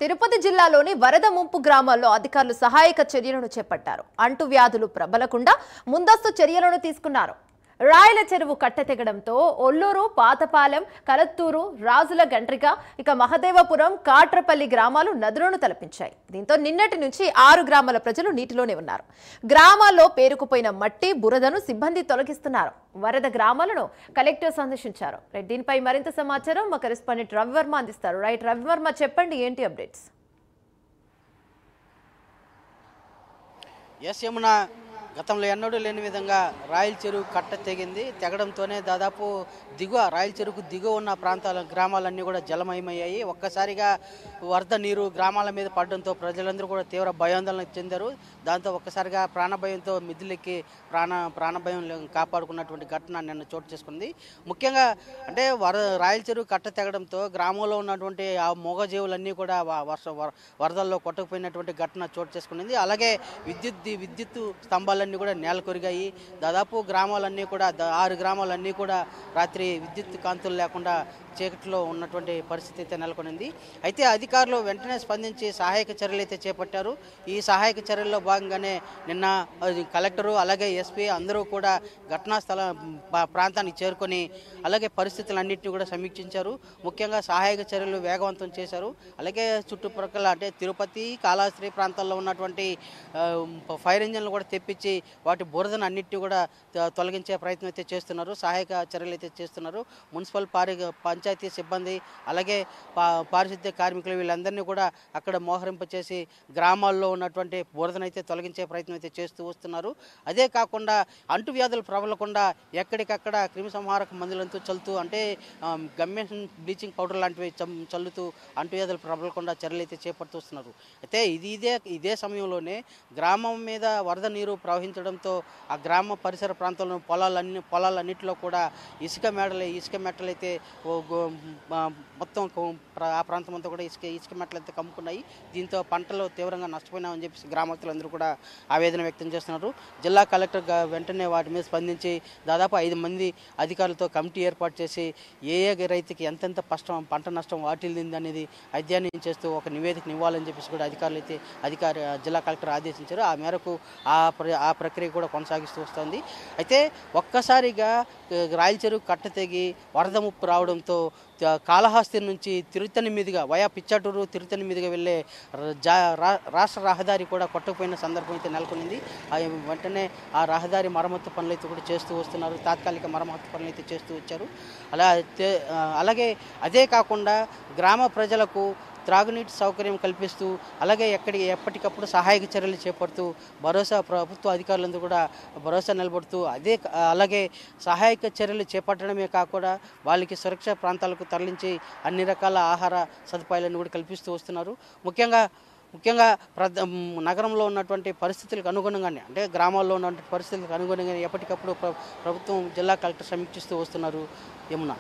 తిరుపతి జిల్లాలోని వరద ముంపు గ్రామాల్లో అధికారులు సహాయక చర్యలను చేపట్టారు. అంటువ్యాధులు ప్రబలకుండా ముందస్తు చర్యలను తీసుకున్నారు. రాయల చెరువు కట్టెతెగడంతో ఒల్లూరు, పాతపాలెం, కలత్తూరు, రాజుల గండ్రిక, ఇక మహదేవపురం, కాట్రపల్లి గ్రామాలు నదులను తలపించాయి. దీంతో నిన్నటి నుంచి 6 గ్రామాల ప్రజలు నీటిలోనే ఉన్నారు. గ్రామాల్లో పేరుకుపోయిన మట్టి, బురదను సిబ్బంది తొలగిస్తున్నారు. వరద గ్రామాలను కలెక్టర్ సందర్శించారు. దీనిపై మరింత సమాచారం మా కరెస్పాండెంట్ రవివర్మ అందిస్తారు. రవివర్మ, చెప్పండి, ఏంటి అప్డేట్స్? యమున గతంలో ఎన్నడూ లేని విధంగా రాయల చెరువు కట్ట తెగడంతోనే దాదాపు రాయల చెరువుకు దిగువ ఉన్న గ్రామాలన్నీ కూడా జలమయమయ్యాయి. ఒక్కసారిగా వరద నీరు గ్రామాల మీద పడడంతో ప్రజలందరూ కూడా తీవ్ర భయాందోళన చెందారు. దాంతో ఒక్కసారిగా ప్రాణభయంతో మిద్దులెక్కి ప్రాణభయం కాపాడుకున్నటువంటి ఘటన నిన్న చోటు చేసుకుంది. ముఖ్యంగా అంటే రాయల చెరువు కట్ట తెగడంతో గ్రామంలో ఉన్నటువంటి ఆ మూగజీవులన్నీ కూడా వరదల్లో కొట్టుకుపోయినటువంటి ఘటన చోటు చేసుకునింది. అలాగే విద్యుత్ స్తంభాలన్నీ కూడా నేల కొరిగాయి. దాదాపు గ్రామాలన్నీ కూడా 6 గ్రామాలన్నీ కూడా రాత్రి విద్యుత్ కాంతులు లేకుండా చీకట్లో ఉన్నటువంటి పరిస్థితి అయితే నెలకొనింది. అయితే అధికారులు వెంటనే స్పందించి సహాయక చర్యలు అయితే చేపట్టారు. ఈ సహాయక చర్యల్లో భాగంగానే నిన్న కలెక్టరు అలాగే ఎస్పీ అందరూ కూడా ఘటనా ప్రాంతానికి చేరుకొని అలాగే పరిస్థితులన్నింటినీ కూడా సమీక్షించారు. ముఖ్యంగా సహాయక చర్యలు వేగవంతం చేశారు. అలాగే చుట్టుప్రక్కల అంటే తిరుపతి, కాళహస్తి ప్రాంతాల్లో ఉన్నటువంటి ఫైర్ ఇంజన్లు కూడా తెప్పించి వాటి బురదను అన్నింటినీ కూడా తొలగించే ప్రయత్నం అయితే చేస్తున్నారు. సహాయక చర్యలు అయితే చేస్తున్నారు. మున్సిపల్ పంచాయతీ సిబ్బంది అలాగే పారిశుద్ధ్య కార్మికులు వీళ్ళందరినీ కూడా అక్కడ మోహరింపచేసి గ్రామాల్లో ఉన్నటువంటి బురదను అయితే తొలగించే ప్రయత్నం అయితే చేస్తూ వస్తున్నారు. అదే కాకుండా అంటువ్యాధులు ప్రబలకుండా ఎక్కడికక్కడ క్రిమి సంహారక మందులంతా చల్లుతూ అంటే గమ్మేషన్ బ్లీచింగ్ పౌడర్ లాంటివి చల్లుతూ అంటువ్యాధులు ప్రబలకుండా చర్యలు అయితే చేపడుతున్నారు. అయితే ఇదే సమయంలోనే గ్రామం మీద వరద నీరు ప్రవహించడంతో ఆ గ్రామ పరిసర ప్రాంతాల్లో పొలాలన్నింటిలో కూడా ఇసుక మెట్టలు అయితే మొత్తం ఆ ప్రాంతం అంతా కూడా ఇసుక మెట్టలు అయితే కమ్ముకున్నాయి. దీంతో పంటలు తీవ్రంగా నష్టపోయినామని చెప్పేసి గ్రామస్తులందరూ కూడా ఆవేదన వ్యక్తం చేస్తున్నారు. జిల్లా కలెక్టర్ వెంటనే వాటి మీద స్పందించి దాదాపు 5 మంది అధికారులతో కమిటీ ఏర్పాటు చేసి ఏ రైతుకి ఎంతెంత పంట నష్టం వాటిల్లింది అనేది అధ్యయనం చేస్తూ ఒక నివేదికను ఇవ్వాలని చెప్పేసి కూడా జిల్లా కలెక్టర్ ఆదేశించారు. ఆ మేరకు ఆ ప్రక్రియ కూడా కొనసాగిస్తూ వస్తుంది. అయితే ఒక్కసారిగా రాయల చెరువు కట్ట తెగి వరద ముప్పు రావడంతో కాళహస్తి నుంచి తిరుత్తని మీదుగా వయా పిచ్చాటూరు తిరుత్తని మీదుగా వెళ్ళే రాష్ట్ర రహదారి కూడా కొట్టుకుపోయిన సందర్భం అయితే నెలకొనింది. వెంటనే ఆ రహదారి మరమ్మతు పనులు అయితే కూడా చేస్తూ వస్తున్నారు. తాత్కాలిక మరమ్మతు పనులు అయితే చేస్తూ వచ్చారు. అలాగే అదే కాకుండా గ్రామ ప్రజలకు త్రాగునీటి సౌకర్యం కల్పిస్తూ అలాగే ఎప్పటికప్పుడు సహాయక చర్యలు చేపడుతూ ప్రభుత్వ అధికారులందరూ కూడా భరోసా నిలబడుతూ అలాగే సహాయక చర్యలు చేపట్టడమే కాకుండా వాళ్ళకి సురక్షిత ప్రాంతాలకు తరలించి అన్ని రకాల ఆహార సదుపాయాలను కూడా కల్పిస్తూ వస్తున్నారు. ముఖ్యంగా నగరంలో ఉన్నటువంటి పరిస్థితులకు అనుగుణంగానే అంటే గ్రామాల్లో ఉన్నటువంటి పరిస్థితులకు అనుగుణంగానే ఎప్పటికప్పుడు ప్రభుత్వం జిల్లా కలెక్టర్ సమీక్షిస్తూ వస్తున్నారు. యమున.